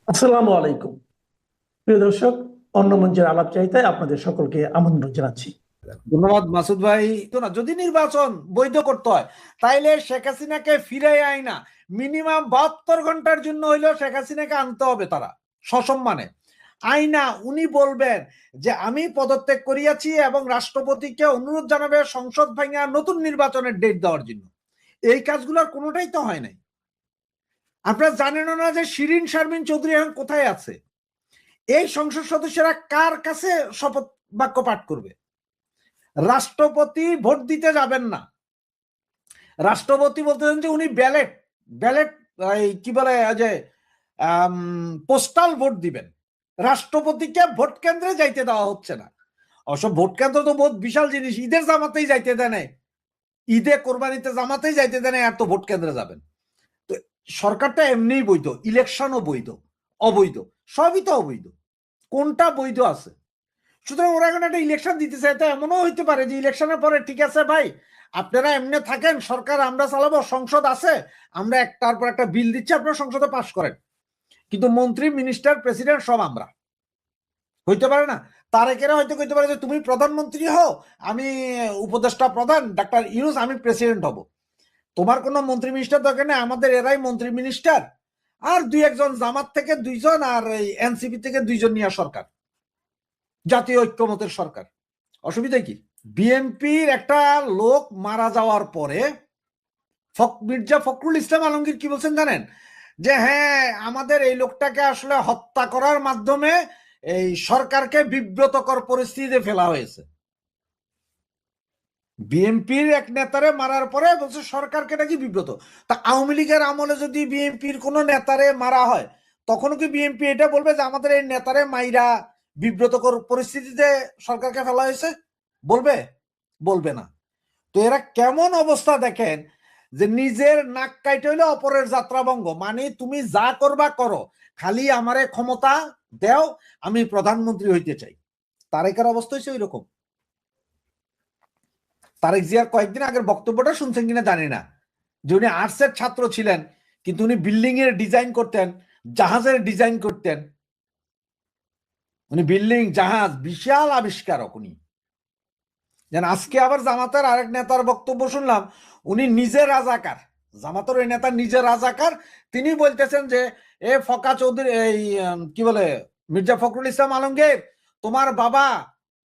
আসসালামু আলাইকুম প্রিয় দর্শক, অন্য মঞ্চের আলাপ চাইতায় আপনাদের সকলকে আমন্ত্রণ জানাচ্ছি। ধন্যবাদ মাসুদ ভাই। তো না, যদি নির্বাচন বৈধ করতে হয় তাইলে শেখ হাসিনাকে ফিরে আয় না, মিনিমাম 72 ঘন্টার জন্য হইলেও শেখ হাসিনাকে আনতে হবে তারা সসম্মানে। আইনা উনি বলবেন যে আমি পদত্যাগ করিয়াছি এবং রাষ্ট্রপতিকে অনুরোধ জানাবে সংসদ ভাঙা নতুন নির্বাচনের ডেট দেওয়ার জন্য। এই কাজগুলোর কোনোটাই তো হয় নাই। আপনারা জানেন না যে শিরিন শারমিন চৌধুরী এখন কোথায় আছে? এই সংসদ সদস্যরা কার কাছে শপথ বাক্য পাঠ করবে? রাষ্ট্রপতি ভোট দিতে যাবেন না। রাষ্ট্রপতি বলতেছেন যে উনি ব্যালেট ব্যালেট কি বলে যে পোস্টাল ভোট দিবেন। রাষ্ট্রপতিকে ভোট কেন্দ্রে যাইতে দেওয়া হচ্ছে না। অবশ্য ভোট কেন্দ্র তো বহুত বিশাল জিনিস, ঈদের জামাতেই যাইতে দেয় নাই, ঈদে কোরবানিতে জামাতেই যাইতে দেয় নাই, আর তো ভোট কেন্দ্রে যাবেন। তো সরকারটা এমনিই বৈধ, ইলেকশনও বৈধ, অবৈধ সবই তো অবৈধ, কোনটা বৈধ আছে? সুতরাং ওরা এখন একটা ইলেকশন দিতে চায়, তো এমনও হইতে পারে যে ইলেকশনের পরে ঠিক আছে ভাই আপনারা এমনি থাকেন, সরকার আমরা চালাবো, সংসদ আছে, আমরা একটার পর একটা বিল দিচ্ছি, আপনারা সংসদে পাশ করেন, কিন্তু মন্ত্রী মিনিস্টার প্রেসিডেন্ট সব আমরা। হইতে পারে না? তারেকেরা হয়তো কইতে পারে যে তুমি প্রধানমন্ত্রী হও, আমি উপদেষ্টা প্রধান ডাক্তার ইউনূস, আমি প্রেসিডেন্ট হব, তোমার কোনো মন্ত্রী মিনিস্টার দরকার নেই, আমাদের এরাই মন্ত্রী মিনিস্টার, আর দুই একজন জামাত থেকে দুইজন আর এনসিপি থেকে দুইজন নিয়ে সরকার, জাতীয় ঐক্যমতের সরকার। অসুবিধা কি? বিএনপির একটা লোক মারা যাওয়ার পরে মির্জা ফখরুল ইসলাম আলমগীর কি বলছেন জানেন? যে হ্যাঁ, আমাদের এই লোকটাকে আসলে হত্যা করার মাধ্যমে এই সরকারকে বিব্রতকর পরিস্থিতিতে ফেলা হয়েছে। বিএনপির এক নেতারে মারার পরে বলছে সরকারকে নাকি বিব্রত। তা আওয়ামী লীগের আমলে যদি বিএনপির কোন নেতারে মারা হয় তখনও কি বিএনপি এটা বলবে যে আমাদের এই নেতারে মাইরা বিব্রতকর পরিস্থিতিতে সরকারকে ফেলা হয়েছে? বলবে? বলবে না। তো এরা কেমন অবস্থা দেখেন, যে নিজের নাক কাইটে হইলে অপরের যাত্রাভঙ্গ, মানে তুমি যা করবা করো, খালি আমারে ক্ষমতা দেও, আমি প্রধানমন্ত্রী হইতে চাই। তারেকের অবস্থা হয়েছে ওই রকম। তারেক জিয়ার কয়েকদিন আগের বক্তব্যটা শুনছেন কিনা জানি না, যে উনি আর্টসের ছাত্র ছিলেন কিন্তু উনি বিল্ডিং এর ডিজাইন করতেন, জাহাজের ডিজাইন করতেন, উনি বিল্ডিং জাহাজ বিশাল আবিষ্কারক উনি। যেন আজকে আবার জামাতের আরেক নেতার বক্তব্য শুনলাম, উনি নিজে রাজাকার, জামাতের ওই নেতা নিজে রাজাকার। তিনি বলতেছেন যে এ ফকা চৌধুরী, এই কি বলে মির্জা ফখরুল ইসলাম আলমগীর, তোমার বাবা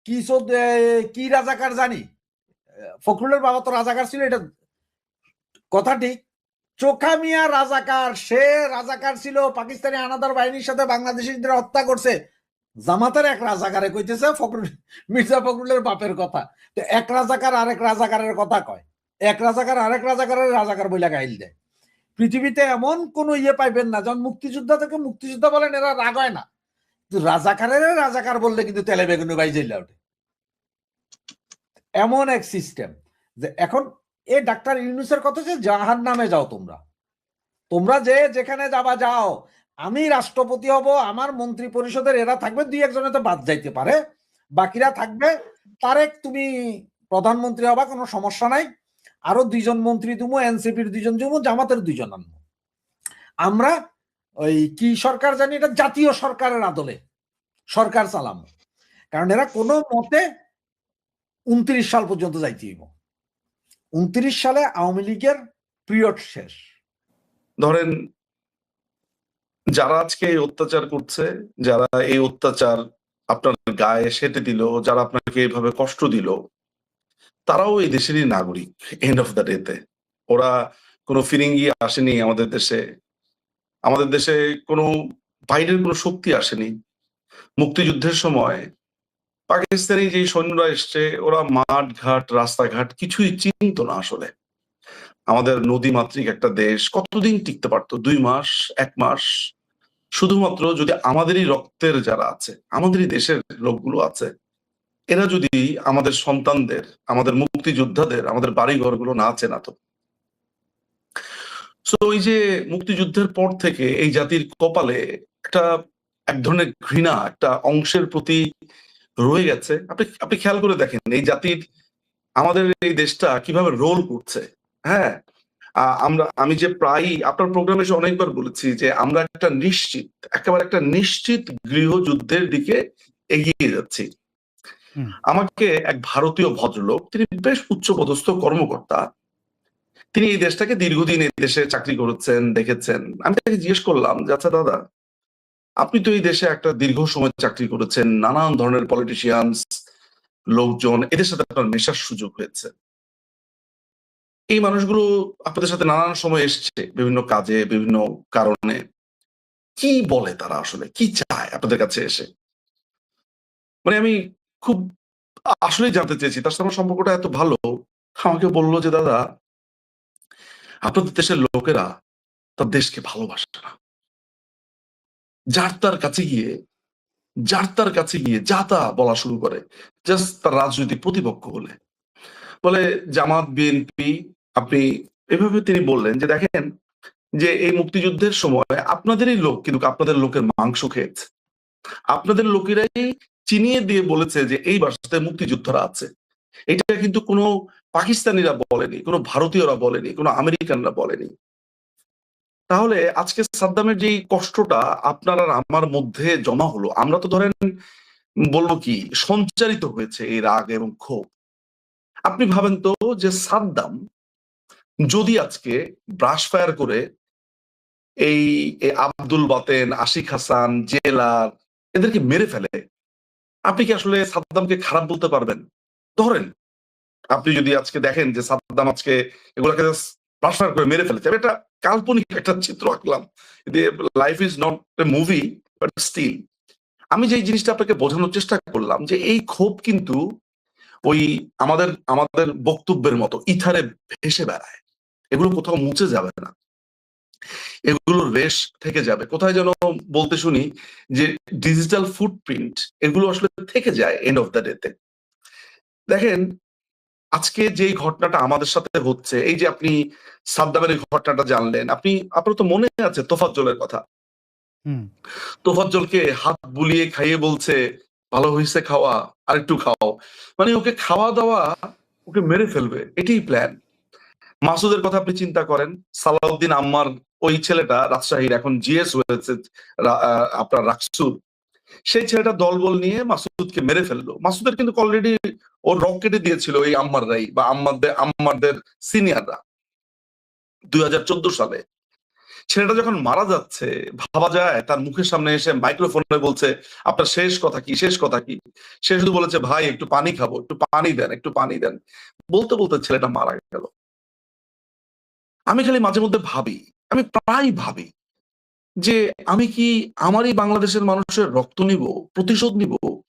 কি কি রাজাকার জানি, ফখরুলের বাবা তো রাজাকার ছিল, এটা কথা ঠিক। চোখা মিয়া রাজাকার, সে রাজাকার ছিল, পাকিস্তানি আনাদার বাহিনীর সাথে বাংলাদেশিদের হত্যা করছে। জামাতের এক রাজাকারে কইতেছে ফখরুল, মির্জা ফখরুলের বাপের কথা। তো এক রাজাকার আরেক রাজাকারের কথা কয়, এক রাজাকার আরেক রাজাকারের রাজাকার বইলা গাইল দেয়। পৃথিবীতে এমন কোন ইয়ে পাইবেন না, যখন মুক্তিযোদ্ধা থেকে মুক্তিযোদ্ধা বলেন এরা রাগ হয় না, রাজাকারের রাজাকার বললে কিন্তু তেলে বেগুনে বাইজেলা ওঠে। এমন এক সিস্টেম যে এখন এ ডাক্তার ইউনূসের কথা যে জাহান নামে যাও তোমরা, তোমরা যে যেখানে যাবা যাও, আমি রাষ্ট্রপতি হব, আমার মন্ত্রী পরিষদের এরা থাকবে, দুই একজনে তো বাদ যাইতে পারে, বাকিরা থাকবে। তারেক তুমি প্রধানমন্ত্রী হবা, কোনো সমস্যা নাই, আরো দুইজন মন্ত্রী দিমু, এনসিপির দুইজন দিমু, জামাতের দুইজন আনবো, আমরা ওই কি সরকার জানি, এটা জাতীয় সরকারের আদলে সরকার চালাম। কারণ এরা কোনো মতে 29 সাল পর্যন্ত যাইতে হইব। 29 সালে আওয়ামী লীগের পিরিয়ড শেষ। ধরেন যারা আজকে এই অত্যাচার করছে, যারা এই অত্যাচার আপনার গায়ে সেটে দিল, যারা আপনাকে এইভাবে কষ্ট দিল, তারাও এই দেশেরই নাগরিক। এন্ড অফ দ্য ডেতে ওরা কোনো ফিরিঙ্গি আসেনি আমাদের দেশে, আমাদের দেশে কোনো বাইরের কোনো শক্তি আসেনি। মুক্তিযুদ্ধের সময় পাকিস্তানি যে সৈন্যরা এসছে, ওরা মাঠ ঘাট রাস্তাঘাট কিছুই চিনতো না। আসলে আমাদের নদীমাতৃক একটা দেশ কতদিন টিকতে পারতো? 2 মাস, 1 মাস। শুধুমাত্র যদি আমাদেরই রক্তের যারা আছে, আমাদেরই দেশের লোকগুলো আছে, এরা যদি আমাদের সন্তানদের, আমাদের মুক্তিযোদ্ধাদের, আমাদের বাড়ি ঘরগুলো না চেনাতো। সো এই যে মুক্তিযুদ্ধের পর থেকে এই জাতির কপালে একটা এক ধরনের ঘৃণা একটা অংশের প্রতি রয়ে গেছে। আপনি আপনি খেয়াল করে দেখেন এই জাতির, আমাদের এই দেশটা কিভাবে রোল করছে। হ্যাঁ, আমি যে প্রায়ই আপনার প্রোগ্রামে এসে অনেকবার বলেছি যে আমরা একেবারে একটা নিশ্চিত গৃহযুদ্ধের দিকে এগিয়ে যাচ্ছি। হুম। আমাকে এক ভারতীয় ভদ্রলোক, তিনি বেশ উচ্চপদস্থ কর্মকর্তা, তিনি এই দেশটাকে দীর্ঘদিন এই দেশে চাকরি করেছেন, দেখেছেন। আমি তাকে জিজ্ঞেস করলাম যে আচ্ছা দাদা, আপনি তো এই দেশে একটা দীর্ঘ সময় চাকরি করেছেন, নানান ধরনের পলিটিশিয়ানস লোকজন এদের সাথে আপনার মেশার সুযোগ হয়েছে। এই মানুষগুলো আপনাদের সাথে নানান সময় এসছে বিভিন্ন কাজে, বিভিন্ন কারণে। কি বলে তারা আসলে? কি চায় আপনাদের কাছে এসে? মানে আমি খুব আসলেই জানতে চেয়েছি। তার সাথে আমার সম্পর্কটা এত ভালো। আমাকে বলল যে, "দাদা, আপনাদের দেশের লোকেরা তার দেশকে ভালোবাসে না। যার তার কাছে গিয়ে যা তা বলা শুরু করে। জাস্ট তার রাজনৈতিক প্রতিপক্ষ হলে। বলে জামাত, বিএনপি আপনি" এভাবে তিনি বললেন যে, "দেখেন যে এই মুক্তিযুদ্ধের সময় আপনাদেরই লোক কিন্তু আপনাদের লোকের মাংস খেয়েছে। আপনাদের লোকেরাই চিনিয়ে দিয়ে বলেছে যে এই বাসাতে মুক্তিযোদ্ধারা আছে। এটা কিন্তু কোনো পাকিস্তানিরা বলেনি, কোনো ভারতীয়রা বলেনি, কোনো আমেরিকানরা বলেনি। তাহলে আজকে সাদ্দামের যেই কষ্টটা আপনার আর আমার মধ্যে জমা হলো, আমরা তো ধরেন বলবো কি সঞ্চারিত হয়েছে এই রাগ এবং ক্ষোভ। আপনি ভাবেন তো যে সাদ্দাম যদি আজকে ব্রাশ ফায়ার করে এই আব্দুল বাতেন, আশিক হাসান, জেলার এদেরকে মেরে ফেলে, আপনি কি আসলে সাদ্দামকে খারাপ বলতে পারবেন? ধরেন আপনি যদি আজকে দেখেন যে সাদ্দাম আজকে এগুলাকে জাস্ট ব্রাশ ফায়ার করে মেরে ফেলেছে। আমি একটা কাল্পনিক একটা চিত্র আঁকলাম। Life is not a movie but still আমি যে জিনিসটা আপনাকে বোঝানোর চেষ্টা করলাম যে এই ক্ষোভ কিন্তু ওই আমাদের আমাদের বক্তব্যের মতো ইথারে ভেসে বেড়ায়। এগুলো কোথাও মুছে যাবে না। এগুলোর রেশ থেকে যাবে। কোথায় যেন বলতে শুনি যে ডিজিটাল ফুটপ্রিন্ট এগুলো আসলে থেকে যায় এন্ড অফ দ্য ডে তে। দেখেন আজকে যেই ঘটনাটা আমাদের সাথে হচ্ছে, এই যে আপনি সাদ্দামের এই ঘটনাটা জানলেন, আপনার তো মনে আছে তোফাজ্জলের কথা। হুম। তোফাজ্জলকে হাত বুলিয়ে খাইয়ে বলছে, "ভালো হইছে খাওয়া, আরেকটু খাও।" মানে ওকে খাওয়া-দাওয়া ওকে মেরে ফেলবে। এটাই প্ল্যান। মাসুদের কথা আপনি চিন্তা করেন। সালাউদ্দিন আম্মার ওই ছেলেটা রাজশাহীর এখন জিএস হয়েছে আপনার রাকসুর। সেই ছেলেটা দলবল নিয়ে মাসুদকে মেরে ফেললো। মাসুদের কিন্তু অলরেডি ওর রক কেটে দিয়েছিল এই আম্মাররাই বা আম্মারদের সিনিয়ররা ২০১৪ সালে। ছেলেটা যখন মারা যাচ্ছে ভাবা যায় তার মুখের সামনে এসে মাইক্রোফোনে বলছে, "আপনার শেষ কথা কি? শেষ কথা কি?" সে শুধু বলেছে, "ভাই একটু পানি খাবো, একটু পানি দেন, একটু পানি দেন।" বলতে, বলতে ছেলেটা মারা গেল। আমি খালি মাঝে মধ্যে ভাবি, আমি প্রায় ভাবি যে আমি কি আমারই বাংলাদেশের মানুষের রক্ত নিব, প্রতিশোধ নিব,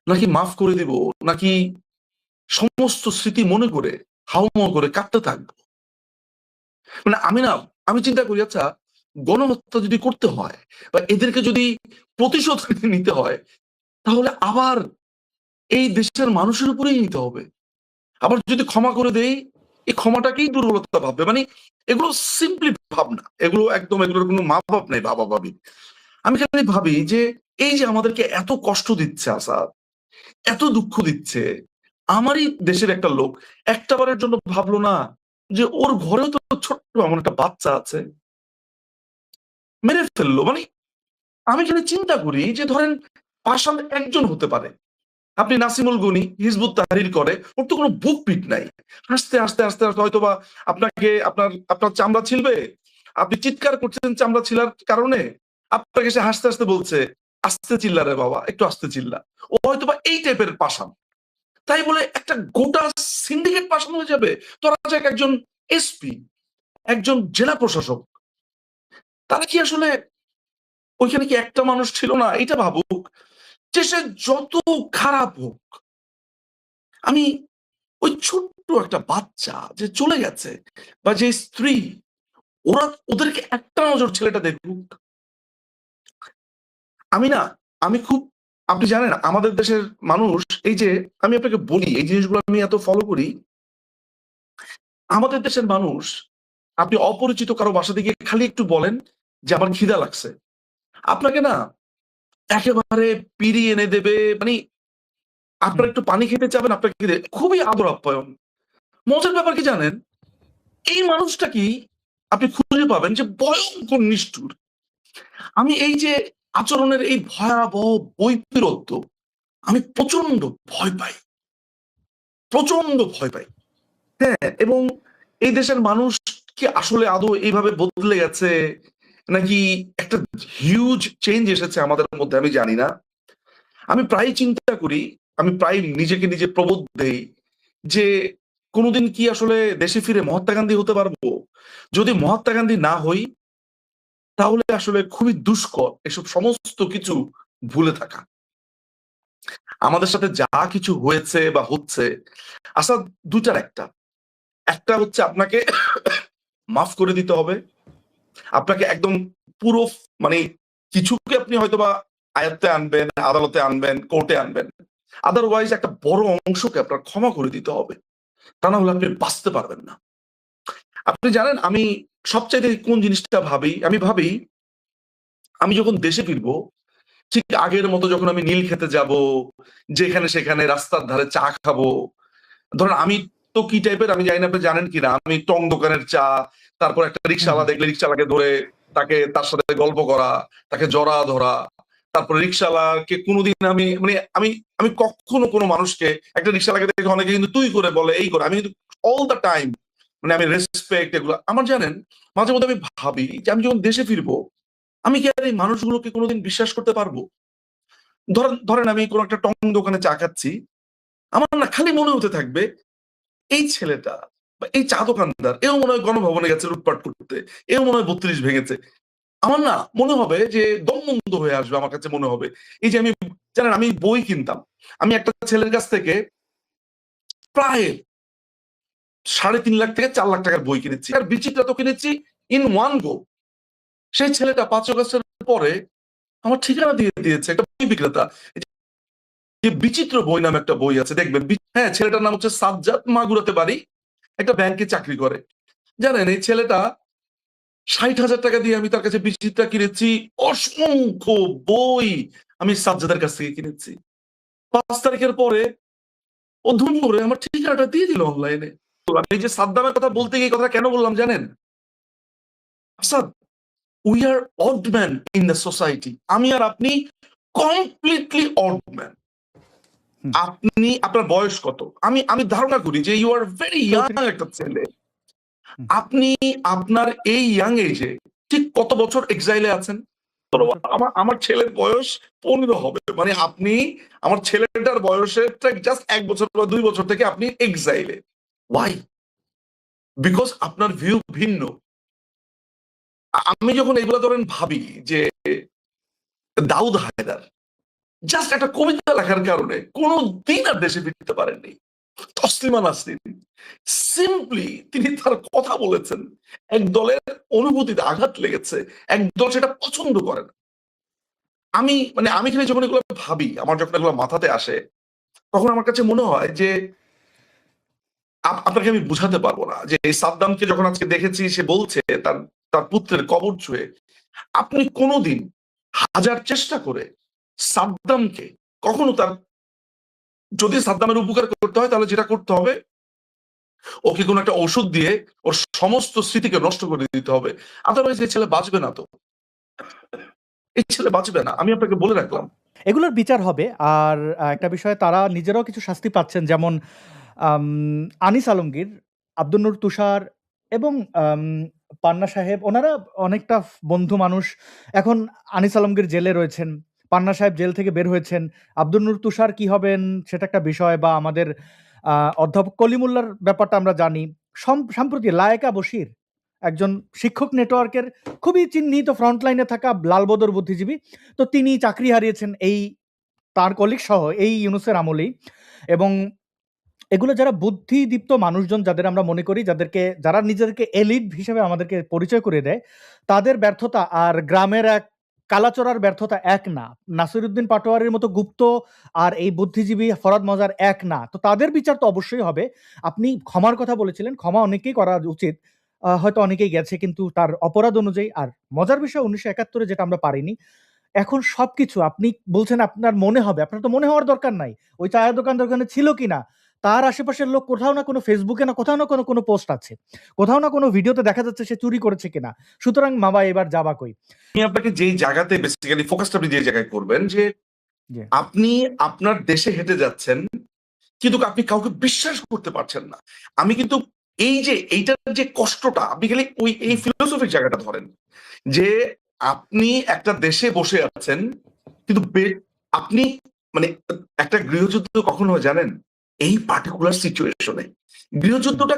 নাকি মাফ করে দিব, নাকি সমস্ত স্মৃতি মনে করে হাউমাউ করে কাঁদতে থাকবো? মানে আমি চিন্তা করি আচ্ছা গণহত্যা যদি করতে হয় বা এদেরকে যদি প্রতিশোধ নিতে হয় তাহলে আবার এই দেশের মানুষের উপরেই নিতে হবে। আবার যদি ক্ষমা করে দেই, এই ক্ষমাটাকেই দুর্বলতা ভাববে। মানে এগুলো সিম্পলি ভাবনা। এগুলোর কোনো মাপ নাই ভাবাভাবি। আমি খালি ভাবি যে এই যে আমাদেরকে এত কষ্ট দিচ্ছে আসাদ, এত দুঃখ দিচ্ছে, আমারই দেশের একটা লোক একটা বারের জন্য ভাবলো না যে ওর ঘরেও তো ছোট্ট এমন একটা বাচ্চা আছে। মেরে ফেললো। মানে আমি খালি চিন্তা করি যে ধরেন পাষাণ একজন হতে পারে। আপনি নাসিমুল গনি হিজবুত তাহরির করে, ওর তো কোনো বুক পিট নাই। হাসতে হয়তোবা আপনার চামড়া ছিলবে। আপনি চিৎকার করছেন চামড়া ছিলার কারণে। আপনাকে সে হাসতে বলছে, "আস্তে চিল্লা রে বাবা, একটু আস্তে চিল্লা।" ও হয়তোবা এই টাইপের পাষাণ। তাই বলে একটা গোটা সিন্ডিকেট পাষাণ হয়ে যাবে? ধরা যাক একজন এসপি, একজন জেলা প্রশাসক। তারা কি আসলে ওইখানে কি একটা মানুষ ছিল না? এটা ভাবুক যে সে যত খারাপ হোক, আমি ওই ছোট্ট একটা বাচ্চা যে চলে গেছে বা যে স্ত্রী ওদেরকে একটা নজর ছেলেটা দেখুক। আমি না আমি খুব আপনি জানেন আমাদের দেশের মানুষ এই যে আমি আপনাকে বলি এই জিনিসগুলো আমি এত ফলো করি। আমাদের দেশের মানুষ আপনি অপরিচিত কারো বাসাতে গিয়ে খালি একটু বলেন যে আমার খিদা লাগছে। আপনাকে না একেবারে পিড়ি এনে দেবে। মানে আপনার হুম। একটু পানি খেতে চাবেন আপনাকে খুবই আদর আপ্যায়ন। মজার ব্যাপার কি জানেন? এই মানুষটাকেই আপনি খুঁজে পাবেন যে ভয়ঙ্কর নিষ্ঠুর। আমি এই যে আচরণের এই ভয়াবহ বৈপরীত্য আমি প্রচন্ড ভয় পাই, প্রচন্ড ভয় পাই। হ্যাঁ, এবং এই দেশের মানুষ কি আসলে আদৌ এইভাবে বদলে গেছে নাকি একটা হিউজ চেঞ্জ এসেছে আমাদের মধ্যে আমি জানি না। আমি প্রায় চিন্তা করি, আমি প্রায় নিজেকে নিজে প্রবোধ দেই যে কোনোদিন কি আসলে দেশে ফিরে মহাত্মা গান্ধী হতে পারবো? যদি মহাত্মা গান্ধী না হই তাহলে আসলে খুবই দুষ্কর এসব সমস্ত কিছু ভুলে থাকা। আমাদের সাথে যা কিছু হয়েছে বা হচ্ছে আচ্ছা ২ টার একটা। একটা হচ্ছে আপনাকে মাফ করে দিতে হবে। আপনাকে একদম পুরো মানে কিছুকে আপনি হয়তোবা আয়ত্তে আনবেন, আদালতে আনবেন, কোর্টে আনবেন। আদারওয়াইজ একটা বড় অংশকে আপনার ক্ষমা করে দিতে হবে। তা না হলে আপনি বাঁচতে পারবেন না। আপনি জানেন আমি সবচাইতে কোন জিনিসটা ভাবি? আমি ভাবি আমি যখন দেশে ফিরবো, ঠিক আগের মতো যখন আমি নীল খেতে যাবো, যেখানে সেখানে রাস্তার ধারে চা খাবো। ধরেন আমি তো কি টাইপের আমি জানি না আপনি জানেন কিনা? আমি টং দোকানের চা, তারপর একটা হুম, রিক্শাওয়ালা হুম। দেখলে রিক্শাওয়ালাকে ধরে তার সাথে গল্প করা, তাকে জড়া ধরা। তারপরে রিক্শাওয়ালাকে কোনদিন আমি মানে আমি আমি কখনো কোনো মানুষকে একটা রিক্শাওয়ালাকে দেখে অনেকে কিন্তু তুই করে বলে, এই করে। আমি কিন্তু অল দ্যা টাইম মানে আমি রেসপেক্ট এগুলো আমার জানেন মাঝে মধ্যে আমি ভাবি যে আমি যখন দেশে ফিরবো, আমি কি আর এই মানুষগুলোকে কোনদিন বিশ্বাস করতে পারবো? ধরেন ধরেন আমি কোনো একটা টং দোকানে চা খাচ্ছি। আমার না খালি মনে হতে থাকবে এই ছেলেটা বা এই চা দোকানদার এও মনে হয় গণভবনে গেছে লুটপাট করতে। এও মনে হয় ৩২ ভেঙেছে। আমার না মনে হবে যে দম বন্ধ হয়ে আসবে আমার কাছে মনে হবে। এই যে আমি জানেন আমি বই কিনতাম। আমি একটা ছেলের কাছ থেকে প্রায় ৩.৫ লাখ থেকে ৪ লাখ টাকার বই কিনেছি। আর বিচিত্রা তো কিনেছি ইন ওয়ান গো। সেই ছেলেটা ৫ অগাস্টের পরে আমার ঠিকানা দিয়ে দিয়েছে একটা বই বিক্রেতা। যে বিচিত্র বই নামে একটা বই আছে দেখবেন। হ্যাঁ, ছেলেটার নাম হচ্ছে সাজ্জাদ, মাগুরাতে বাড়ি। একটা ব্যাংকে চাকরি করে। জানেন এই ছেলেটা ৬০,০০০ টাকা দিয়ে আমি তার কাছে বিচিত্রা কিনেছি। অসংখ্য বই আমি সাজ্জাদের কাছ থেকে কিনেছি। ৫ তারিখের পরে ও ধুম করে আমার ঠিকানাটা দিয়ে দিল অনলাইনে। তো আমি এই যে সাদ্দামের কথা বলতে গিয়ে এই কথা কেন বললাম জানেন? Asad, we are odd man in the society. আমি আর আপনি কমপ্লিটলি অড ম্যান। হুম। আপনি আপনার বয়স কত? আমি আমি ধারণা করি যে ইউ আর ভেরি ইয়াং ৩৪। একটা ছেলে। হুম। আপনি আপনার এই ইয়াং এজে ঠিক কত বছর এক্সাইলে আছেন? বছর। আমার ছেলের বয়স ১৫ হবে। মানে আপনি আমার ছেলেটার বয়সের জাস্ট ১ বছর বা ২ বছর থেকে আপনি এক্সাইলে। Why? বিকজ আপনার ভিউ ভিন্ন। আমি যখন এগুলা ধরেন ভাবি যে দাউদ হায়দার জাস্ট একটা কবিতা লেখার কারণে কোনদিন আর দেশে ফিরতে পারেননি। তসলিমা নাসরিন সিম্পলি তিনি তার কথা বলেছেন। এক দলের অনুভূতিতে আঘাত লেগেছে। এক দল সেটা পছন্দ করে না। আমি খালি যখন এগুলো ভাবি, আমার যখন এগুলো মাথাতে আসে, তখন আমার কাছে মনে হয় যে আপনাকে আমি বুঝাতে পারবো না যে এই সাদ্দামকে যখন আজকে দেখেছি সে বলছে তার তার পুত্রের কবর ছুঁয়ে, আপনি কোনদিন হাজার চেষ্টা করে সাদ্দামকে কখনো তার যদি সাদ্দামের উপকার করতে হয় তাহলে যেটা করতে হবে ওকে কোনো একটা ঔষধ দিয়ে ওর সমস্ত স্মৃতিকে নষ্ট করে দিতে হবে। আদারওয়াইজ এই ছেলে বাঁচবে না তো। এই ছেলে বাঁচবে না। আমি আপনাকে বলে রাখলাম। এগুলোর বিচার হবে। আর একটা বিষয় তারা নিজেরাও কিছু শাস্তি পাচ্ছেন। যেমন আম আনিস আলমগীর, আব্দুল নূর তুষার এবং পান্না সাহেব ওনারা অনেকটা বন্ধু মানুষ। এখন আনিস আলমগীর জেলে রয়েছেন। পান্না সাহেব জেল থেকে বের হয়েছেন। আব্দুল নূর তুষার কি হবেন সেটা একটা বিষয় বা আমাদের অধ্যাপক কলিমুল্লাহর ব্যাপারটা আমরা জানি। সম্প্রতি লায়েকা বশির একজন শিক্ষক নেটওয়ার্কের খুবই চিহ্নিত ফ্রন্ট লাইনে থাকা লালবদর বুদ্ধিজীবী। তো তিনি চাকরি হারিয়েছেন এই তার কলিগ সহ এই ইউনূসের আমলেই। এবং এগুলো যারা বুদ্ধিদীপ্ত মানুষজন যাদের আমরা মনে করি যারা নিজেদেরকে এলিট হিসেবে আমাদেরকে পরিচয় করে দেয়, তাদের ব্যর্থতা আর গ্রামের এক কালাচোরার ব্যর্থতা এক না। নাসিরুদ্দিন পাটোয়ারির মতো গুপ্ত আর এই বুদ্ধিজীবী ফরহাদ মজার এক না। তো তাদের বিচার তো অবশ্যই হবে। আপনি ক্ষমার কথা বলেছিলেন, ক্ষমা অনেকেই করা উচিত। হয়তো অনেকেই গেছে কিন্তু তার অপরাধ অনুযায়ী। আর মজার বিষয় ১৯৭১ এ যেটা আমরা পারিনি, এখন সবকিছু আপনি বলছেন আপনার মনে হবে। আপনার তো মনে হওয়ার দরকার নাই। ওই চায়ের দোকানদার ওখানে ছিল কিনা? তার আশেপাশের লোক কোথাও না কোনো ফেসবুকে না কোথাও না কোনো পোস্ট আছে, কোথাও না কোনো ভিডিওতে দেখা যাচ্ছে সে চুরি করেছে কিনা। সুতরাং মামা এবার যাবা কই। আমি আপনাকে যেই জায়গাতে বেসিক্যালি ফোকাসটা আপনি যে জায়গায় করবেন যে জি আপনি আপনার দেশে হেঁটে যাচ্ছেন কিন্তু আপনি কাউকে বিশ্বাস করতে পারছেন না। আমি কিন্তু এই যে এইটার যে কষ্টটা আপনি খালি এই ফিলোসফিক জায়গাটা ধরেন যে আপনি একটা দেশে বসে আছেন কিন্তু আপনি মানে একটা গৃহযুদ্ধ কখন হয় জানেন? এই পার্টিকুলার সিচুয়েশনে গৃহযুদ্ধটা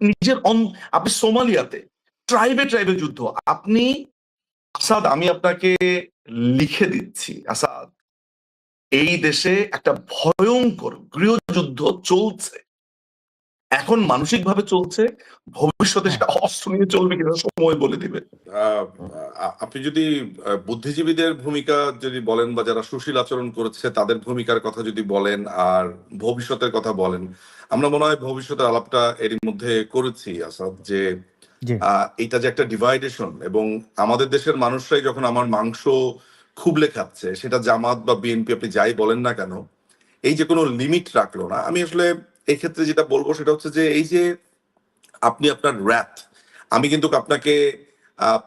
নিজের আপনি সোমালিয়াতে ট্রাইবে যুদ্ধ। আপনি আসাদ, আমি আপনাকে লিখে দিচ্ছি আসাদ, এই দেশে একটা ভয়ঙ্কর গৃহযুদ্ধ চলছে। এখন মানসিকভাবে চলছে, ভবিষ্যতে হ্যাঁ সেটা অস্ত্র নিয়ে চলবে কিনা সময় বলে দিবে। আপনি যদি বুদ্ধিজীবীদের ভূমিকা যদি বলেন বা যারা সুশীল আচরণ করেছে তাদের ভূমিকার কথা যদি বলেন আর ভবিষ্যতের কথা বলেন, আমরা মনে হয় ভবিষ্যতের আলাপটা এরই মধ্যে করেছি আসাদ, যে জি এটা যে একটা ডিভাইডেশন এবং আমাদের দেশের মানুষরাই যখন আমার মাংস খুবলে খাচ্ছে, সেটা জামাত বা বিএনপি আপনি যাই বলেন না কেন, এই যে কোনো লিমিট রাখলো না। আমি আসলে এই ক্ষেত্রে যেটা বলবো সেটা হচ্ছে যে এই যে আপনি আপনার র্যাথ, আমি কিন্তু আপনাকে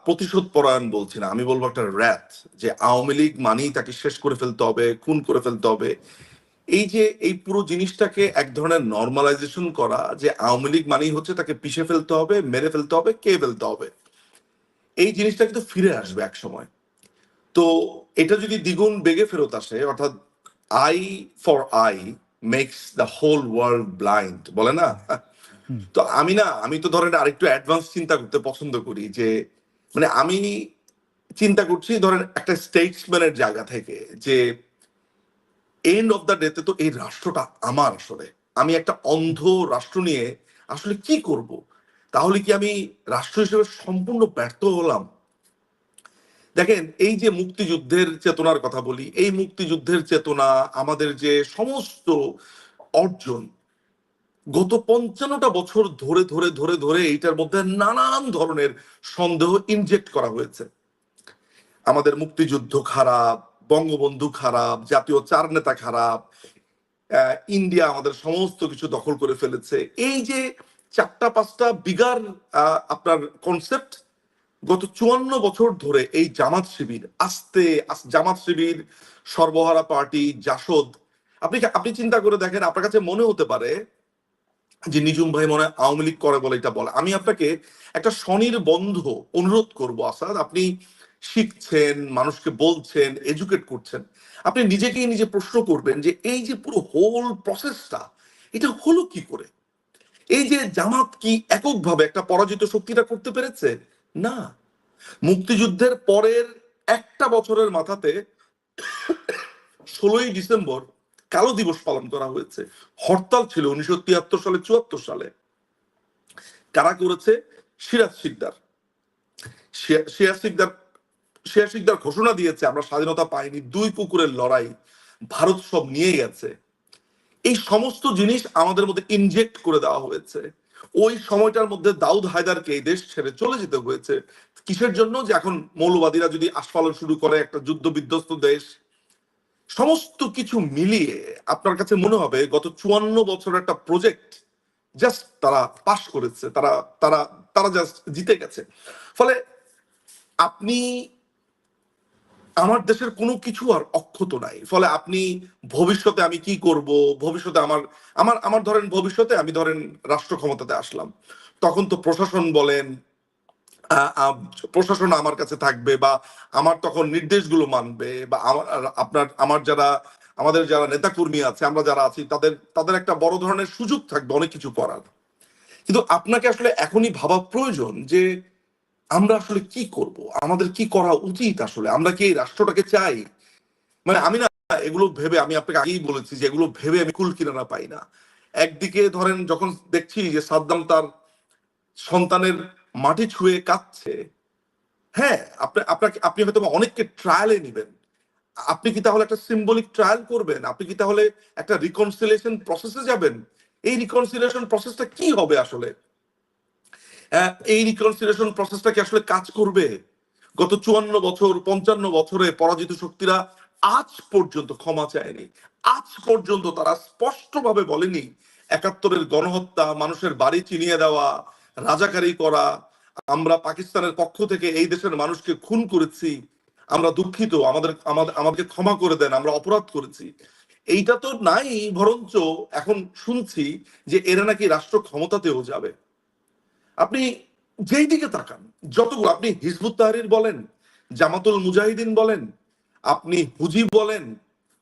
প্রতিশোধ পরায়ণ বলছি না, আমি বলবো একটা র্যাথ, যে আওয়ামী লীগ মানেই তাকে শেষ করে ফেলতে হবে, খুন করে ফেলতে হবে। এই যে এই পুরো জিনিসটাকে এক ধরনের নর্মালাইজেশন করা, যে আওয়ামী লীগ মানেই হচ্ছে তাকে পিষে ফেলতে হবে, মেরে ফেলতে হবে, কে ফেলতে হবে, এই জিনিসটা কিন্তু ফিরে আসবে এক সময়। তো এটা যদি দ্বিগুণ বেগে ফেরত আসে, অর্থাৎ eye for eye makes the whole world blind বলে না, তো আমি তো ধরেন আরেকটু অ্যাডভান্স চিন্তা করতে পছন্দ করি, যে মানে আমি চিন্তা করছি ধরেন একটা স্টেটসম্যানের জায়গা থেকে, যে এন্ড অফ দ্য ডেতে তো এই রাষ্ট্রটা আমার, আসলে আমি একটা অন্ধ রাষ্ট্র নিয়ে আসলে কি করব? তাহলে কি আমি রাষ্ট্র হিসেবে সম্পূর্ণ ব্যর্থ হলাম? দেখেন, এই যে মুক্তিযুদ্ধের চেতনার কথা বলি, এই মুক্তিযুদ্ধের চেতনা, আমাদের যে সমস্ত অর্জন গত 55টা বছর ধরে ধরে ধরে ধরে এইটার মধ্যে নানান ধরনের সন্দেহ ইনজেক্ট করা হয়েছে। আমাদের মুক্তিযুদ্ধ খারাপ, বঙ্গবন্ধু খারাপ, জাতীয় চার নেতা খারাপ, ইন্ডিয়া আমাদের সমস্ত কিছু দখল করে ফেলেছে, এই যে 4-5টা বিগার আপনার কনসেপ্ট গত 54 বছর ধরে এই জামাত শিবির জামাত শিবির, সর্বহারা পার্টি, জাসদ, আপনি চিন্তা করে দেখেন, আপনার কাছে মনে হতে পারে যে নিজুম ভাই মনে হয় আওয়ামী লীগ করে বলে এটা বলে। আমি আপনাকে একটা স্বনির্বন্ধ অনুরোধ করবো আসাদ, আপনি শিখছেন, মানুষকে বলছেন, এডুকেট করছেন, আপনি নিজেকেই নিজে প্রশ্ন করবেন যে এই যে পুরো হোল প্রসেসটা এটা হলো কি করে? এই যে জামাত কি এককভাবে একটা পরাজিত শক্তিটা করতে পেরেছে? না, মুক্তিযুদ্ধের পরের একটা বছরের মাথাতে 16ই ডিসেম্বর কালো দিবস পালন করা হয়েছে। হরতাল ছিল 1973 সালে, 74 সালে। কারা করেছে? সিরাজ শিকদার। সিরাজ শিকদার ঘোষণা দিয়েছে আমরা স্বাধীনতা পাইনি, 2 পুকুরের লড়াই, ভারত সব নিয়ে গেছে। এই সমস্ত জিনিস আমাদের মধ্যে ইনজেক্ট করে দেওয়া হয়েছে। ওই সময়টার মধ্যে দাউদ হায়দারকে এই দেশ ছেড়ে চলে যেতে হয়েছে। কিসের জন্য? যে এখন মৌলবাদীরা যদি আস্ফালন শুরু করে একটা যুদ্ধ বিধ্বস্ত দেশ। সমস্ত কিছু মিলিয়ে আপনার কাছে মনে হবে গত 54 বছরের একটা প্রজেক্ট জাস্ট তারা পাস করেছে, তারা তারা তারা জাস্ট জিতে গেছে। ফলে আপনি আমার দেশের কোনো কিছু আর অক্ষত নাই। ফলে আপনি ভবিষ্যতে আমি কি করব, ভবিষ্যতে আমার আমার আমার ধরেন ভবিষ্যতে আমি ধরেন রাষ্ট্র ক্ষমতাতে আসলাম, তখন তো প্রশাসন বলেন প্রশাসন আমার কাছে থাকবে, বা আমার তখন নির্দেশগুলো মানবে, বা আমাদের যারা নেতাকর্মী আছে, আমরা যারা আছি, তাদের তাদের একটা বড় ধরনের সুযোগ থাকবে অনেক কিছু করার। কিন্তু আপনাকে আসলে এখনই ভাবা প্রয়োজন যে আমরা আসলে কি করব, আমাদের কি করা উচিত, আসলে আমরা কি এই রাষ্ট্রটাকে চাই? মানে আমি না এগুলো ভেবে, আমি আপনাকে আগেই বলেছি যে এগুলো ভেবে আমি কুল কিনারা পাই না। একদিকে ধরেন যখন দেখছি যে সাদ্দাম তার সন্তানের মাটি ছুঁয়ে কাঁদছে, হ্যাঁ, আপনি হয়তো অনেককে ট্রায়ালে নিবেন, আপনি কি তাহলে একটা সিম্বলিক ট্রায়াল করবেন? আপনি কি তাহলে একটা রিকনসিলিয়েশন প্রসেসে যাবেন? এই রিকনসিলিয়েশন প্রসেসটা কি হবে আসলে? এই রিকনসিলিয়েশন প্রসেসটা কি আসলে কাজ করবে? গত 54 বছর 55 বছরে পরাজিত শক্তিরা আজ পর্যন্ত ক্ষমা চায়নি, আজ পর্যন্ত তারা স্পষ্টভাবে বলেনি একাত্তরের গণহত্যা, মানুষের বাড়ি চিনিয়ে দেওয়া, রাজাকারি করা, আমরা পাকিস্তানের পক্ষ থেকে এই দেশের মানুষকে খুন করেছি, আমরা দুঃখিত, আমাদেরকে ক্ষমা করে দেন, আমরা অপরাধ করেছি, এইটা তো নাই। বরঞ্চ এখন শুনছি যে এরা নাকি রাষ্ট্র ক্ষমতাতেও যাবে। আপনি যেই দিকে তাকান, যতগুলো, আপনি হিজবুত তাহরির বলেন, জামাতুল মুজাহিদিন বলেন, আপনি হুজি বলেন,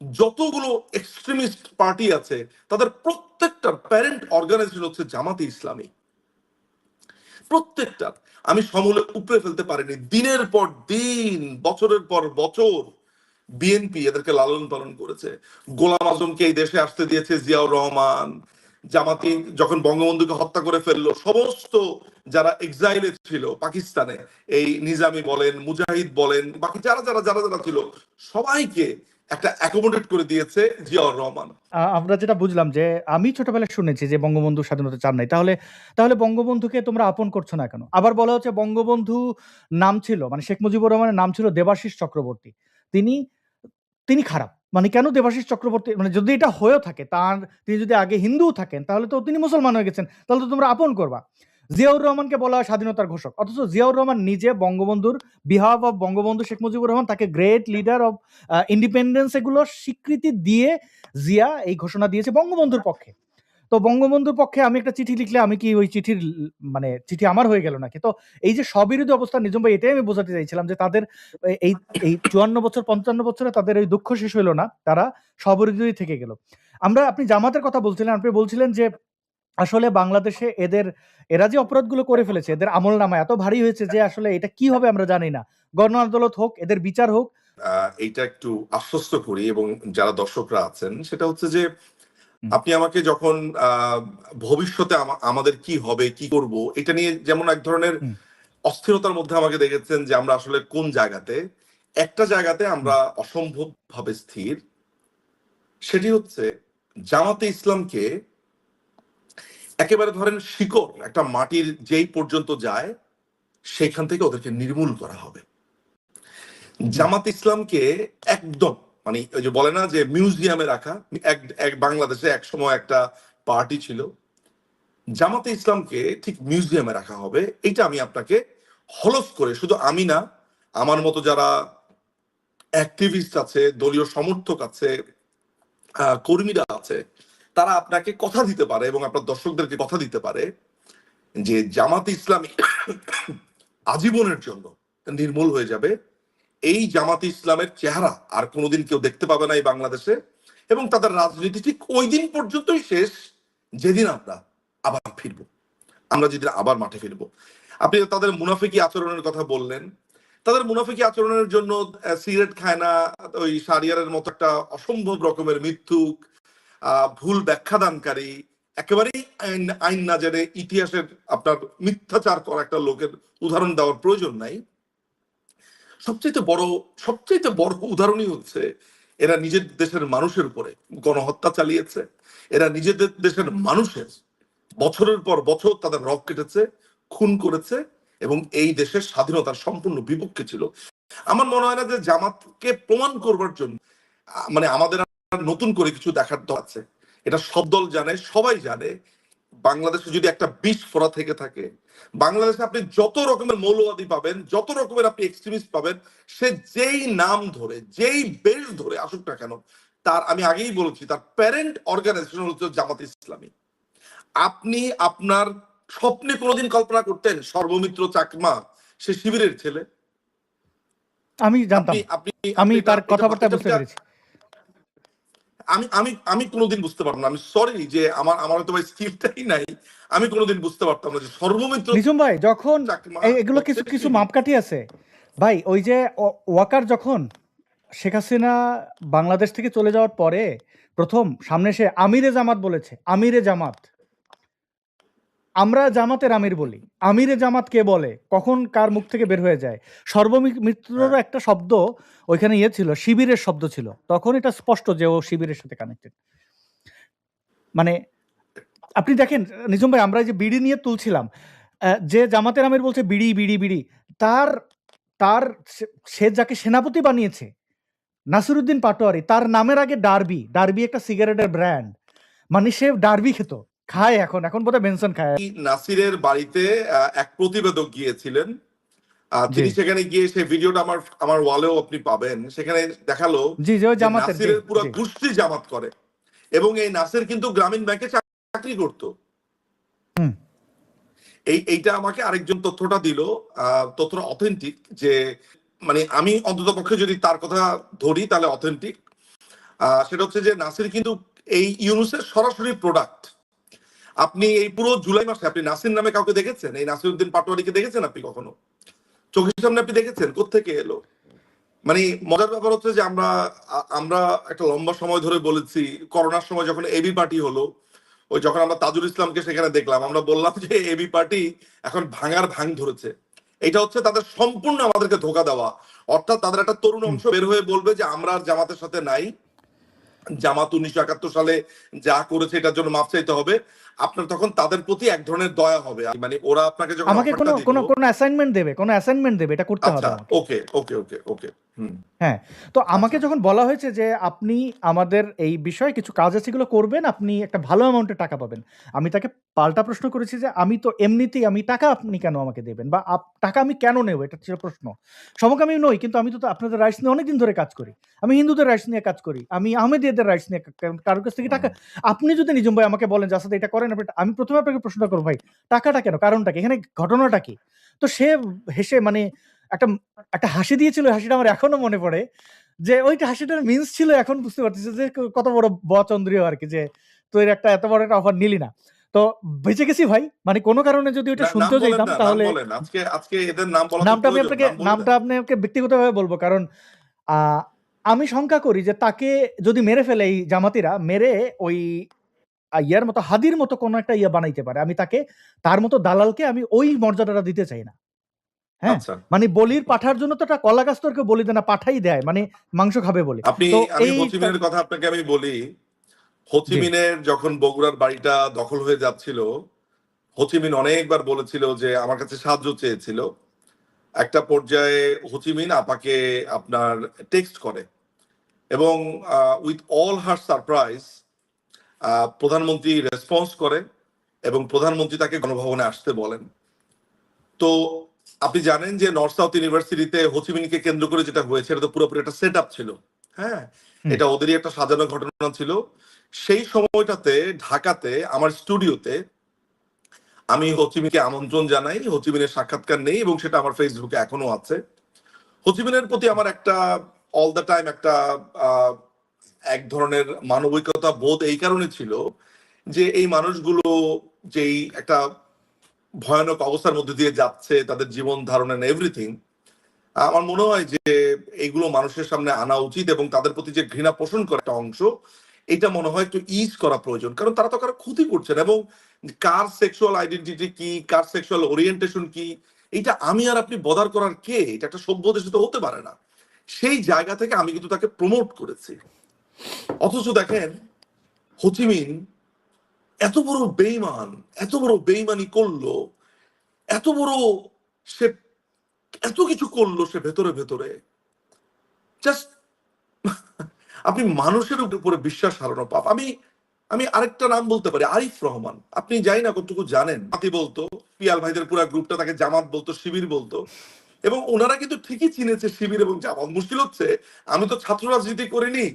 যতগুলো এক্সট্রিমিস্ট পার্টি আছে তাদের প্রত্যেকটার প্যারেন্ট অর্গানাইজেশন হচ্ছে জামাতে ইসলামী। প্রত্যেকটা আমি সমূলে উপড়ে ফেলতে পারিনি। দিনের পর দিন, বছরের পর বছর বিএনপি এদেরকে লালন পালন করেছে। গোলাম আজমকে এই দেশে আসতে দিয়েছে জিয়াউর রহমান। জামাতি যখন বঙ্গবন্ধুকে হত্যা করে ফেললো, সমস্ত যারা এক্সাইলে ছিল পাকিস্তানে, এই নিজামি বলেন, মুজাহিদ বলেন, বাকি যারা যারা যারা যারা ছিল, সবাইকে একটা অ্যাকোমোডেট করে দিয়েছে জিয়াউর রহমান। আমরা যেটা বুঝলাম যে আমি ছোটবেলায় শুনেছি যে বঙ্গবন্ধু স্বাধীনতা চান নাই, তাহলে বঙ্গবন্ধুকে তোমরা আপন করছো না কেন? আবার বলা হচ্ছে বঙ্গবন্ধু নাম ছিল, মানে শেখ মুজিবুর রহমানের নাম ছিল দেবাশিস চক্রবর্তী, তিনি তিনি খারাপ। মানে কেন দেবাশিস চক্রবর্তী, মানে যদি এটা হয়েও থাকে, তিনি যদি আগে হিন্দু থাকেন তাহলে তো তিনি মুসলমান হয়ে গেছেন, তাহলে তো তোমরা আপন করবা। জিয়াউর রহমানকে বলা হয় স্বাধীনতার ঘোষক, অথচ জিয়াউর রহমান নিজে বঙ্গবন্ধুর বিহাফ অফ বঙ্গবন্ধু শেখ মুজিবুর রহমান, তাকে গ্রেট লিডার অফ ইন্ডিপেন্ডেন্স, এগুলো স্বীকৃতি দিয়ে জিয়া এই ঘোষণা দিয়েছে বঙ্গবন্ধুর পক্ষে। তো বঙ্গবন্ধুর পক্ষে আমি একটা চিঠি লিখলে আমি কি ওই চিঠির মানে চিঠি আমার হয়ে গেল নাকি? তো এই যে স্ববিরোধী অবস্থা, নিজম ভাই, এটাই আমি বোঝাতে চাইছিলাম যে তাদের এই এই 54 বছর 55 বছরে তাদের এই দুঃখ শেষ হইল না, তারা স্ববিরোধী থেকে গেল। আপনি জামাতের কথা বলছিলেন, আপনি বলছিলেন যে আসলে বাংলাদেশে এরা যে অপরাধগুলো করে ফেলেছে, এদের আমলনামা এত ভারী হয়েছে যে আসলে এটা কি হবে আমরা জানি না। গণ আদালত হোক, এদের বিচার হোক। এইটা একটু আশ্বস্ত করি এবং যারা দর্শকরা আছেন, সেটা হচ্ছে যে আপনি আমাকে যখন ভবিষ্যতে আমাদের কি হবে, কি করব, এটা নিয়ে যেমন এক ধরনের অস্থিরতার মধ্যে আমাকে দেখেছেন যে আমরা আসলে কোন জায়গাতে, একটা জায়গাতে আমরা অসম্ভব ভাবে স্থির, সেটি হচ্ছে জামাতে ইসলামকে একেবারে ধরেন শিকড়, একটা মাটির যেই পর্যন্ত যায় সেখান থেকে ওদেরকে নির্মূল করা হবে। জামাত ইসলামকে একদম, মানে ওই যে বলে না যে মিউজিয়ামে রাখা, এক বাংলাদেশে এক সময় একটা পার্টি ছিল, জামাতে ইসলামকে ঠিক মিউজিয়ামে রাখা হবে। এটা আমি আপনাকে হলফ করে, শুধু আমি না, আমার মতো যারা অ্যাক্টিভিস্ট আছে, দলীয় সমর্থক আছে, কর্মীরা আছে, তারা আপনাকে কথা দিতে পারে এবং আপনার দর্শকদেরকে কথা দিতে পারে যে জামাতে ইসলামী আজীবনের জন্য নির্মূল হয়ে যাবে। এই জামাতে ইসলামের চেহারা আর কোনোদিন কেউ দেখতে পাবে না এই বাংলাদেশে, এবং তাদের রাজনীতি ঠিক ওই দিন পর্যন্তই শেষ যেদিন আমরা আবার ফিরব, আমরা যেদিন আবার মাঠে ফিরব। আপনি তাদের মুনাফিকি আচরণের কথা বললেন, তাদের মুনাফিকি আচরণের জন্য সিগারেট খায় না, ওই শারিয়ারের মতো একটা অসম্ভব রকমের মিথ্যুক, ভুল ব্যাখ্যাদানকারী, একেবারেই আইন না জেনে ইতিহাসের আপনার মিথ্যাচার করা একটা লোকের উদাহরণ দেওয়ার প্রয়োজন নাই। সবচেয়ে বড় উদাহরণই হচ্ছে এরা নিজের দেশের মানুষের উপরে গণহত্যা চালিয়েছে। এরা নিজেদের দেশের মানুষের বছরের পর বছর তাদের রক কেটেছে, খুন করেছে এবং এই দেশের স্বাধীনতার সম্পূর্ণ বিপক্ষে ছিল। আমার মনে হয় না যে জামাতকে প্রমাণ করবার জন্য মানে আমাদের নতুন করে কিছু দেখার দরকার আছে। এটা সব দল জানে, সবাই জানে, বাংলাদেশে যদি একটা বিষ ফোড়া থেকে থাকে, বাংলাদেশে আপনি যত রকমের মৌলবাদী পাবেন, যত রকমের আপনি এক্সট্রিমিস্ট পাবেন, সে যেই নাম ধরে, যেই বেশ ধরে আসুক না কেন, তার, আমি আগেই বলেছি, তার প্যারেন্ট অর্গানাইজেশন হচ্ছে জামাত ইসলামী। আপনি আপনার স্বপ্নে কোনোদিন কল্পনা করতেন সর্বমিত্র চাকমা সে শিবিরের ছেলে? আমি জানতাম, আমি তার কথাবার্তা বুঝতে পেরেছি। আমি কোনোদিন বুঝতে পারতাম না। আমি সরি যে আমার হয়তো ভাই স্কিলটাই নাই, আমি কোনোদিন বুঝতে পারতাম না যে সর্বমিত্র নিজম ভাই, যখন এগুলো কিছু মাপকাঠি আছে ভাই, ওই যে ওয়াকার যখন শেখ হাসিনা বাংলাদেশ থেকে চলে যাওয়ার পরে প্রথম সামনে এসে আমিরে জামাত বলেছে, আমিরে জামাত। আমরা জামাতের আমির বলি, আমিরে জামাত কে বলে, কখন কার মুখ থেকে বের হয়ে যায়। সর্বমিত্ররও একটা শব্দ ওইখানে ছিল, শিবিরের শব্দ ছিল, তখন এটা স্পষ্ট যে ও শিবিরের সাথে কানেক্টেড। মানে আপনি দেখেন নিজম ভাই, আমরা যে বিড়ি নিয়ে তুলছিলাম, যে জামাতের আমির বলছে বিড়ি বিড়ি বিড়ি, তার সে যাকে সেনাপতি বানিয়েছে নাসিরুদ্দিন পাটোয়ারি, তার নামের আগে ডার্বি একটা সিগারেটের ব্র্যান্ড, মানে সে ডার্বি খেত। খায়, এখন বোধহয় বেনসন খায়। নাসিরের বাড়িতে এক প্রতিবেদক গিয়েছিলেন। জি তিনি সেখানে গিয়ে সেই ভিডিওটা আমার ওয়ালেও আপনি পাবেন। সেখানে দেখালো জি জি, ওই যে জামাতের, জি নাসিরের পুরো জি। গোষ্ঠী জামাত করে এবং এই নাসির কিন্তু গ্রামীণ ব্যাংকে চাকরি করতো। হুম। এইটা আমাকে আরেকজন তথ্যটা দিল, তথ্যটা অথেন্টিক, যে মানে আমি অন্তত পক্ষে যদি তার কথা ধরি তাহলে অথেন্টিক। সেটা হচ্ছে যে নাসির কিন্তু এই ইউনুসের সরাসরি প্রোডাক্ট। আপনি এই পুরো জুলাই মাসে আপনি নাসির নামে কাউকে দেখেছেন? এই নাসিরউদ্দিন পাটোয়ারিকে দেখেছেন আপনি কখনো? চোখের সামনে আপনি দেখেছেন? কোত্থেকে এলো? মানে মজার ব্যাপার হচ্ছে যে আমরা একটা লম্বা সময় ধরে বলেছি, করোনার সময় যখন এবি পার্টি হলো, ওই যখন আমরা তাজুল ইসলামকে সেখানে দেখলাম, আমরা বললাম যে এবি পার্টি এখন ভাঙার ভাঙ ধরেছে। এটা হচ্ছে তাদের সম্পূর্ণ আমাদেরকে ধোকা দেওয়া। অর্থাৎ তাদের একটা তরুণ অংশ বের হয়ে বলবে যে আমরা আর জামাতের সাথে নাই, জামাত 1971 সালে যা করেছে এটার জন্য মাফ চাইতে হবে। আপনার তখন তাদের প্রতি এক ধরনের দয়া হবে। মানে ওরা আপনাকে যখন আমাকে কোনো অফারটা দিল, কোনো কোনো অ্যাসাইনমেন্ট দেবে, এটা করতে হবে আচ্ছা আমাকে। ওকে ওকে ওকে ওকে হুম হ্যাঁ, তো আমাকে আচ্ছা যখন বলা হয়েছে যে আপনি আমাদের এই বিষয়ে কিছু কাজ আছে এগুলো করবেন, আপনি একটা ভালো অ্যামাউন্টের টাকা পাবেন। আমি তাকে পাল্টা প্রশ্ন করেছি যে আমি তো এমনিতেই আমি টাকা আপনি কেন আমাকে দেবেন? বা টাকা আমি কেন নেব? এটা ছিল প্রশ্ন। সমকামী নই, কিন্তু আমি তো আপনাদের রাইটস নিয়ে অনেকদিন ধরে কাজ করি। আমি হিন্দুদের রাইটস নিয়ে কাজ করি। আমি আহমেদিয়াদের রাইটস নিয়ে কারোর কাছ থেকে টাকা আপনি যদি নিজাম ভাই আমাকে বলেন যে আসলে এটা করেন, আমি প্রথমে আপনাকে প্রশ্নটা করব, ভাই টাকাটা কেন? কারণটা কি? এখানে ঘটনাটা কি? তো সে হেসে মানে একটা একটা হাসি দিয়েছিল, হাসিটা আমার এখনো মনে পড়ে। যে ওইটা হাসিটার মিন্স ছিল, এখন বুঝতে পারতেছি যে কত বড় বচন্দ্রীয় আর কি, যে তুই একটা এত বড় একটা অফার নিলি না। তো বেঁচে গেছি ভাই, মানে কোনো কারণে যদি ওইটা নাম শুনতেও বলেন যাইতাম না, নাম তাহলে বলেন। আজকে আজকে এদের নাম বলা তো নামটা আমি প্রয়োজন, আপনাকে নাম বলে নামটা দেন। আপনাকে ব্যক্তিগতভাবে বলবো, কারণ আমি শঙ্কা করি যে তাকে যদি মেরে ফেলে এই জামাতিরা, মেরে ওই ইয়ার মতো হাদির মতো কোনো একটা ইয়া বানাইতে পারে, আমি তাকে তার মতো দালালকে আমি ওই মর্যাদাটা দিতে চাই না। হ্যাঁ, আচ্ছা মানে বলির পাঠার জন্য তো একটা কলা গাছ তো আর কেউ বলি দেয় না, পাঠাই দেয় মানে মাংস খাবে বলে। আপনি তো আমি এই হোচিমিনের কথা আপনাকে আমি বলি। জি হোচিমিনের যখন বগুড়ার বাড়িটা দখল হয়ে যাচ্ছিল, হোচিমিন অনেকবার বলেছিল যে আমার কাছে সাহায্য চেয়েছিল। একটা পর্যায়ে হোচিমিন আপাকে আপনার টেক্সট করে এবং উইথ অল হার সারপ্রাইজ প্রধানমন্ত্রী রেসপন্স করে এবং প্রধানমন্ত্রী তাকে গণভবনে আসতে বলেন। তো আপনি জানেন যে নর্থ সাউথ ইউনিভার্সিটিতে হোচিমিনকে কেন্দ্র করে যেটা হয়েছে, এটা তো পুরোপুরি একটা সেট আপ ছিল। হ্যাঁ, এটা ওদেরই একটা সাজানো ঘটনা ছিল। সেই সময়টাতে ঢাকাতে আমার স্টুডিওতে আমি হোচিমিনকে আমন্ত্রণ জানাই। হোচিমিনের সাক্ষাৎকার নেই এবং সেটা আমার ফেসবুকে এখনো আছে। হোচিমিনের প্রতি আমার একটা অল দ্য টাইম একটা এক ধরনের মানবিকতা বোধ এই কারণে ছিল যে এই মানুষগুলো যেই একটা ভয়ানক অবস্থার মধ্যে দিয়ে যাচ্ছে, তাদের জীবন ধারণ এন্ড এভরিথিং, আমার মনে হয় যে এইগুলো মানুষের সামনে আনা উচিত এবং তাদের প্রতি যে ঘৃণা পোষণ করে একটা অংশ, এটা মনে হয় একটু ইজ করা প্রয়োজন। কারণ তারা তো কারো ক্ষতি করছেন এবং কার সেক্সুয়াল আইডেন্টিটি কি, কার সেক্সুয়াল ওরিয়েন্টেশন কি, এটা আমি আর আপনি বদার করার কে? এটা একটা সভ্য দেশে তো হতে পারে না। সেই জায়গা থেকে আমি কিন্তু তাকে প্রমোট করেছি। অথচ দেখেন হোচিমিন এত বড় বেইমান, এত বড় বেইমানি করলো, এত বড় সে এত কিছু করলো সে ভেতরে ভেতরে, জাস্ট আপনি মানুষের উপরে বিশ্বাস হারানো পাপ। আমি আরেকটা নাম বলতে পারি, আরিফ রহমান। আপনি জানি না কতটুকু জানেন, জামাতি বলতো, পিয়াল ভাইদের পুরো গ্রুপটা তাকে জামাত বলতো, শিবির বলতো এবং ওনারা কিন্তু ঠিকই চিনেছে শিবির এবং জামাত। মুশকিল হচ্ছে আমি তো ছাত্র রাজনীতি করিনি,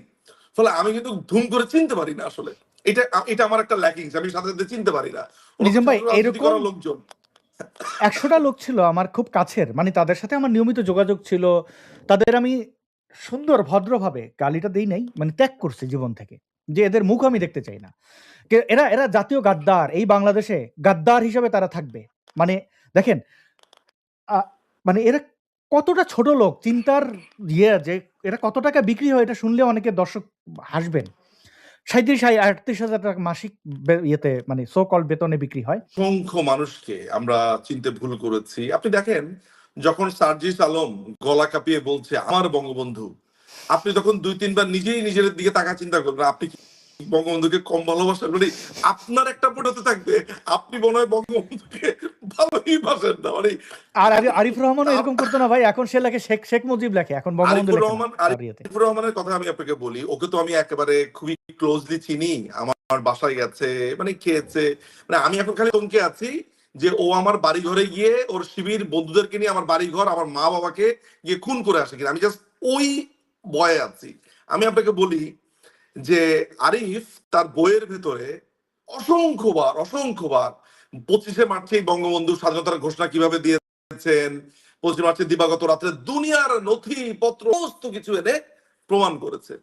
ফলে আমি কিন্তু ধুম করে চিনতে পারি না আসলে। এটা এটা আমার একটা ল্যাকিংস, আমি সাথে সাথে চিনতে পারি না। ওরা নিজাম ভাই, ছাত্র রাজনীতি এরকম করার লোকজন। 100টা লোক ছিল আমার খুব কাছের, মানে তাদের সাথে আমার নিয়মিত যোগাযোগ ছিল। তাদের আমি সুন্দর ভদ্রভাবে গালিটা দেই নাই, মানে ত্যাগ করছি জীবন থেকে, যে এদের মুখ আমি দেখতে চাই না। এরা এরা জাতীয় গাদ্দার, এই বাংলাদেশে গাদ্দার হিসেবে তারা থাকবে। মানে দেখেন, মানে এরা কতটা ছোট লোক, চিন্তার যে এরা কত টাকা বিক্রি হয় এটা শুনলে অনেকে দর্শক হাসবেন। 37,000-38,000 টাকা মাসিক ইয়েতে মানে সো কল বেতনে বিক্রি হয়। অসংখ্য মানুষকে আমরা চিনতে ভুল করেছি। আপনি দেখেন যখন সার্জিস আলম গলা কাঁপিয়ে বলছে আমার বঙ্গবন্ধু, আপনি তখন 2-3 বার নিজেই নিজের দিকে তাকা চিন্তা করবেন আপনি বঙ্গবন্ধুকে কম ভালোবাসা করি, আপনার একটা ফটোতে থাকবে আপনি মনে হয় বঙ্গবন্ধুকে ভালোই বাসেন না। মানে আর আরিফ রহমানও এরকম করতো না ভাই, এখন সে লেখে শেখ শেখ মুজিব লেখে, এখন বঙ্গবন্ধু লেখে না তার ইয়েতে। আরিফুর রহমানের কথা আমি আপনাকে বলি, ওকে তো আমি একেবারে খুবই ক্লোজলি চিনি, আমার বাসায় গেছে, মানে খেয়েছে, মানে আমি এখন খালি চমকে আছি যে ও আমার বাড়ি ঘরে গিয়ে ওর শিবির বন্ধুদেরকে নিয়ে আমার বাড়ি ঘর, আমার মা বাবাকে গিয়ে খুন করে আসে কিনা, আমি জাস্ট ওই ভয়ে আছি। আমি আপনাকে বলি যে আরিফ তার বইয়ের ভেতরে অসংখ্যবার 25শে মার্চে বঙ্গবন্ধু স্বাধীনতার ঘোষণা কিভাবে দিয়েছেন, 25শে মার্চে দিবাগত রাত্রে দুনিয়ার নথিপত্র সমস্ত কিছু এনে প্রমাণ করেছে।